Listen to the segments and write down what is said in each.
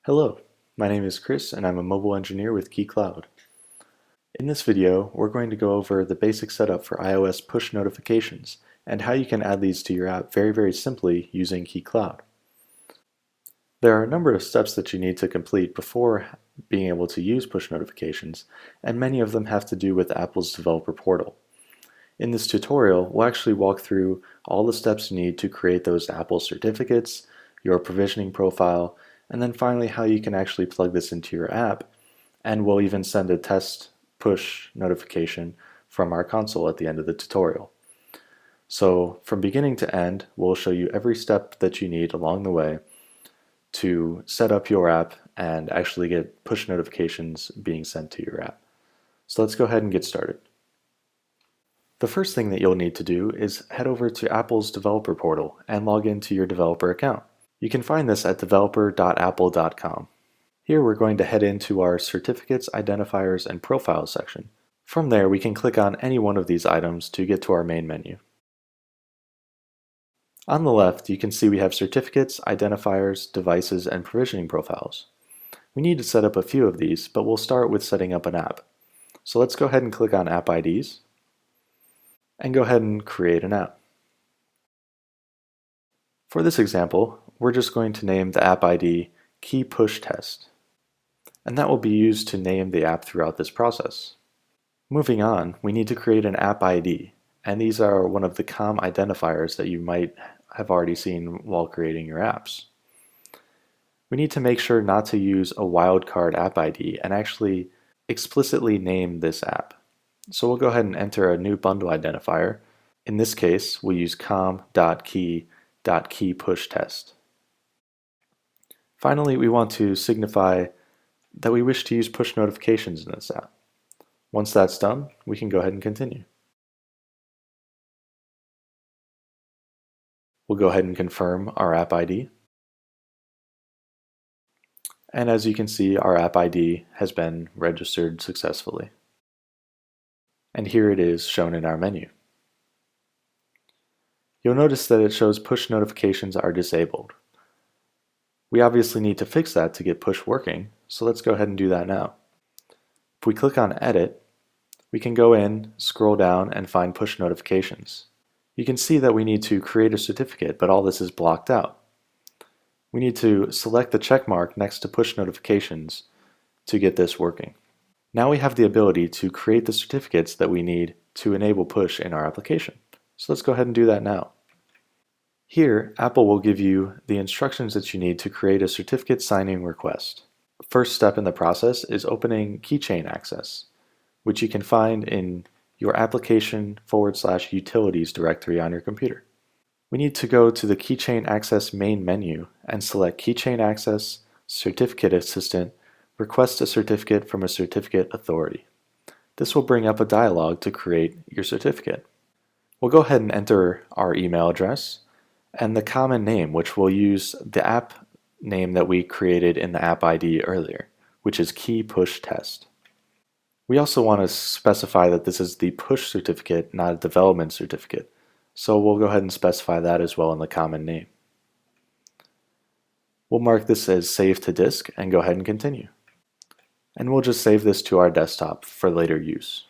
Hello, my name is Chris and I'm a mobile engineer with Key Cloud. In this video, we're going to go over the basic setup for iOS push notifications and how you can add these to your app very simply using Key Cloud. There are a number of steps that you need to complete before being able to use push notifications, and many of them have to do with Apple's developer portal. In this tutorial, we'll actually walk through all the steps you need to create those Apple certificates, your provisioning profile, and then finally how you can actually plug this into your app, and we'll even send a test push notification from our console at the end of the tutorial. So from beginning to end, we'll show you every step that you need along the way to set up your app and actually get push notifications being sent to your app. So let's go ahead and get started. The first thing that you'll need to do is head over to Apple's developer portal and log into your developer account. You can find this at developer.apple.com. Here we're going to head into our Certificates, Identifiers, and Profiles section. From there we can click on any one of these items to get to our main menu. On the left you can see we have Certificates, Identifiers, Devices, and Provisioning Profiles. We need to set up a few of these, but we'll start with setting up an app. So let's go ahead and click on App IDs and go ahead and create an app. For this example, we're just going to name the app ID Key Push Test, and that will be used to name the app throughout this process. Moving on, we need to create an app ID, and these are one of the COM identifiers that you might have already seen while creating your apps. We need to make sure not to use a wildcard app ID and actually explicitly name this app. So we'll go ahead and enter a new bundle identifier. In this case, we'll use com.key.keyPushTest. Finally, we want to signify that we wish to use push notifications in this app. Once that's done, we can go ahead and continue. We'll go ahead and confirm our app ID. And as you can see, our app ID has been registered successfully. And here it is shown in our menu. You'll notice that it shows push notifications are disabled. We obviously need to fix that to get push working, so let's go ahead and do that now. If we click on Edit, we can go in, scroll down, and find push notifications. You can see that we need to create a certificate, but all this is blocked out. We need to select the check mark next to push notifications to get this working. Now we have the ability to create the certificates that we need to enable push in our application. So let's go ahead and do that now. Here, Apple will give you the instructions that you need to create a certificate signing request. First step in the process is opening Keychain Access, which you can find in your application/utilities directory on your computer. We need to go to the Keychain Access main menu and select Keychain Access, Certificate Assistant, Request a certificate from a certificate authority. This will bring up a dialog to create your certificate. We'll go ahead and enter our email address and the common name, which we'll use the app name that we created in the app ID earlier, which is Key Push Test. We also want to specify that this is the push certificate, not a development certificate. So we'll go ahead and specify that as well in the common name. We'll mark this as Save to Disk and go ahead and continue. And we'll just save this to our desktop for later use.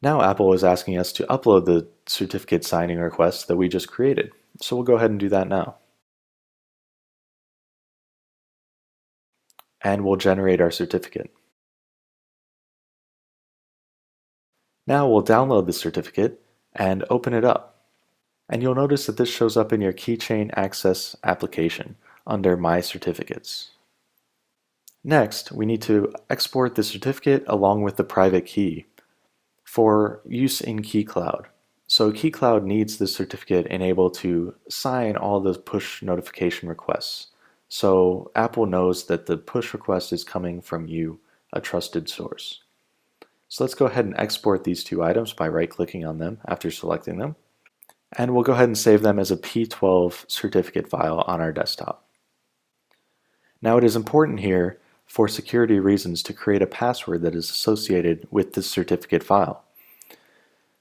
Now Apple is asking us to upload the certificate signing request that we just created. So we'll go ahead and do that now. And we'll generate our certificate. Now we'll download the certificate and open it up. And you'll notice that this shows up in your Keychain Access application under My Certificates. Next, we need to export the certificate along with the private key for use in Key Cloud. So Key Cloud needs the certificate enabled to sign all those push notification requests. So Apple knows that the push request is coming from you, a trusted source. So let's go ahead and export these two items by right-clicking on them after selecting them. And we'll go ahead and save them as a P12 certificate file on our desktop. Now it is important here for security reasons to create a password that is associated with this certificate file.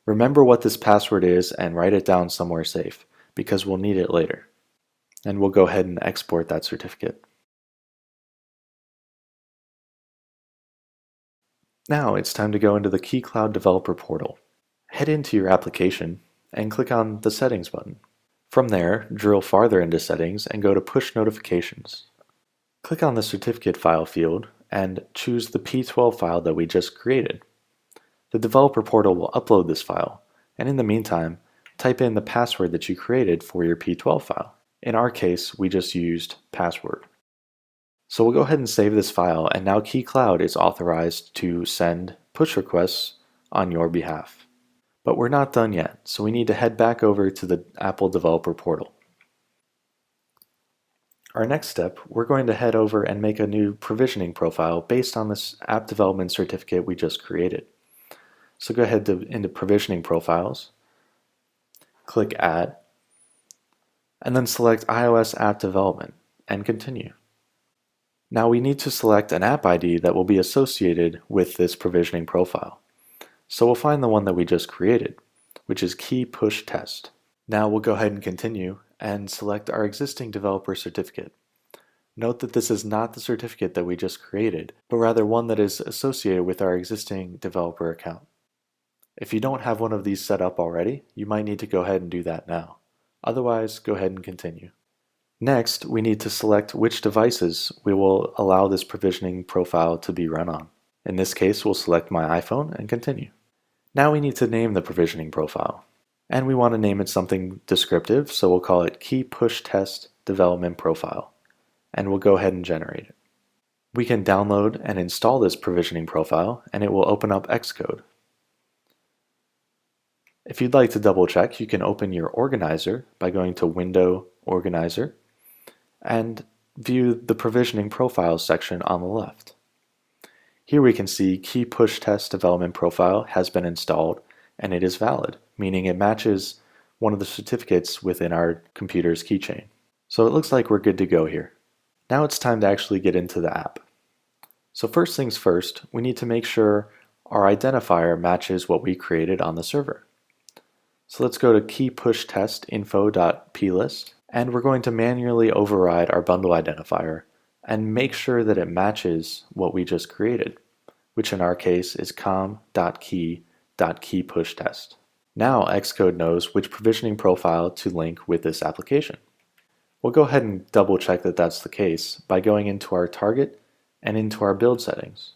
Remember what this password is and write it down somewhere safe. because we'll need it later. And we'll go ahead and export that certificate. Now it's time to go into the KeyCloud Developer Portal. Head into your application and click on the Settings button. From there, drill farther into Settings and go to Push Notifications. Click on the certificate file field and choose the P12 file that we just created. The developer portal will upload this file, and in the meantime, type in the password that you created for your P12 file. In our case, we just used password. So we'll go ahead and save this file, and now KeyCloud is authorized to send push requests on your behalf. But we're not done yet, so we need to head back over to the Apple developer portal. Our next step, we're going to head over and make a new provisioning profile based on this app development certificate we just created. So go ahead into Provisioning Profiles, click Add, and then select iOS App Development, and continue. Now we need to select an app ID that will be associated with this provisioning profile. So we'll find the one that we just created, which is Key Push Test. Now we'll go ahead and continue and select our existing developer certificate. Note that this is not the certificate that we just created, but rather one that is associated with our existing developer account. If you don't have one of these set up already, you might need to go ahead and do that now. Otherwise, go ahead and continue. Next, we need to select which devices we will allow this provisioning profile to be run on. In this case, we'll select my iPhone and continue. Now we need to name the provisioning profile. And we want to name it something descriptive, so we'll call it Key Push Test Development Profile. And we'll go ahead and generate it. We can download and install this provisioning profile, and it will open up Xcode. If you'd like to double check, you can open your organizer by going to Window, Organizer, and view the provisioning profiles section on the left. Here we can see Key Push Test Development Profile has been installed and it is valid, meaning it matches one of the certificates within our computer's keychain. So it looks like we're good to go here. Now it's time to actually get into the app. So first things first, we need to make sure our identifier matches what we created on the server. So let's go to keyPushTestInfo.plist, and we're going to manually override our bundle identifier and make sure that it matches what we just created, which in our case is com.key.keyPushTest. Now Xcode knows which provisioning profile to link with this application. We'll go ahead and double check that that's the case by going into our target and into our build settings.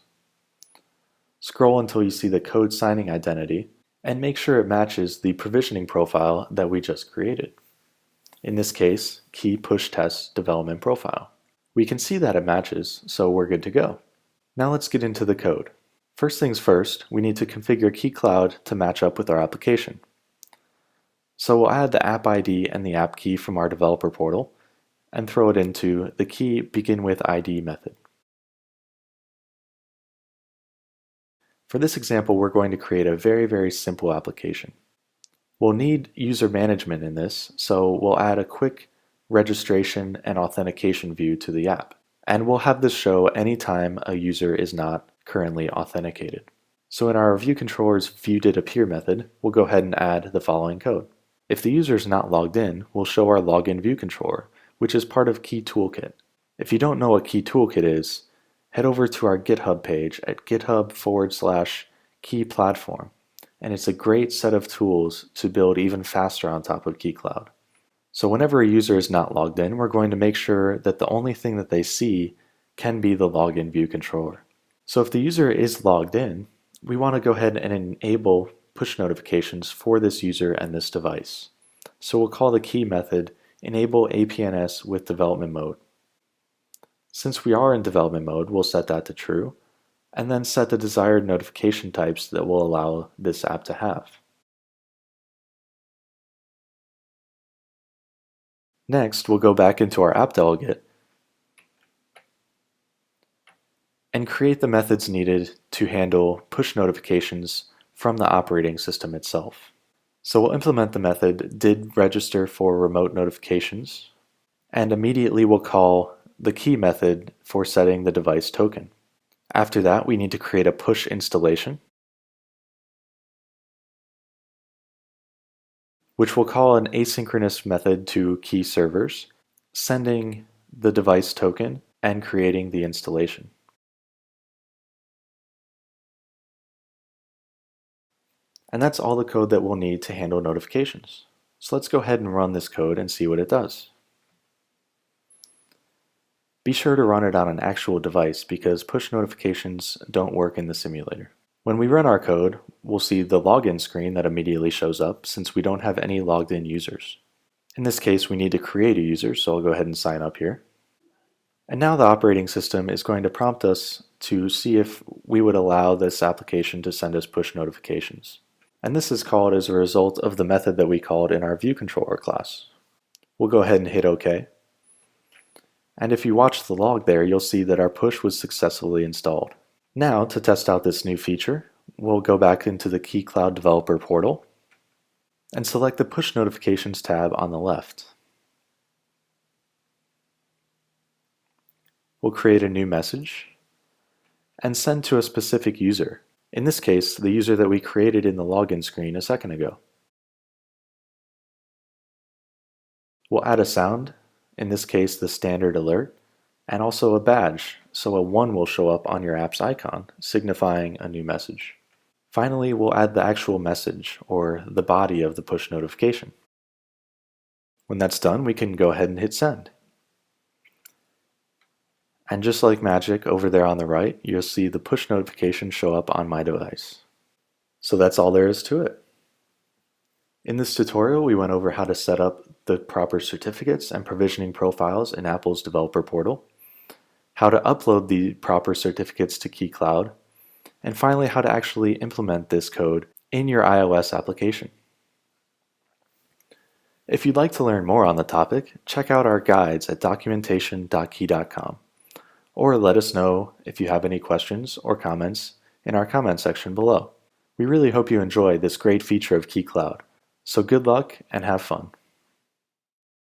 Scroll until you see the code signing identity and make sure it matches the provisioning profile that we just created. In this case, Key Push Test Development Profile. We can see that it matches, so we're good to go. Now let's get into the code. First things first, we need to configure KeyCloud to match up with our application. So we'll add the app ID and the app key from our developer portal and throw it into the key begin with ID method. For this example, we're going to create a very simple application. We'll need user management in this, so we'll add a quick registration and authentication view to the app. And we'll have this show anytime a user is not currently authenticated. So in our view controller's viewDidAppear method, we'll go ahead and add the following code. If the user is not logged in, we'll show our login view controller, which is part of Key Toolkit. If you don't know what Key Toolkit is, head over to our GitHub page at github/keyplatform, and it's a great set of tools to build even faster on top of KeyCloud. So whenever a user is not logged in, we're going to make sure that the only thing that they see can be the login view controller. So if the user is logged in, we want to go ahead and enable push notifications for this user and this device. So we'll call the key method enable APNS with development mode. Since we are in development mode, we'll set that to true, and then set the desired notification types that we'll allow this app to have. Next, we'll go back into our app delegate and create the methods needed to handle push notifications from the operating system itself. So we'll implement the method didRegister for remote notifications, and immediately we'll call the key method for setting the device token. After that, we need to create a push installation. which will call an asynchronous method to key servers, sending the device token, and creating the installation. And that's all the code that we'll need to handle notifications. So let's go ahead and run this code and see what it does. Be sure to run it on an actual device because push notifications don't work in the simulator. When we run our code, we'll see the login screen that immediately shows up since we don't have any logged in users. In this case, we need to create a user, so I'll go ahead and sign up here. And now the operating system is going to prompt us to see if we would allow this application to send us push notifications. And this is called as a result of the method that we called in our view controller class. We'll go ahead and hit OK. And if you watch the log there, you'll see that our push was successfully installed. Now, to test out this new feature, we'll go back into the Key Cloud Developer portal and select the Push Notifications tab on the left. We'll create a new message and send to a specific user. In this case, the user that we created in the login screen a second ago. We'll add a sound, in this case the standard alert, and also a badge, so a 1 will show up on your app's icon, signifying a new message. Finally, we'll add the actual message, or the body of the push notification. When that's done, we can go ahead and hit send. And just like magic, over there on the right, you'll see the push notification show up on my device. So that's all there is to it. In this tutorial, we went over how to set up the proper certificates and provisioning profiles in Apple's developer portal, how to upload the proper certificates to Key Cloud, and finally how to actually implement this code in your iOS application. If you'd like to learn more on the topic, check out our guides at documentation.key.com. Or let us know if you have any questions or comments in our comment section below. We really hope you enjoy this great feature of Key Cloud. So good luck and have fun.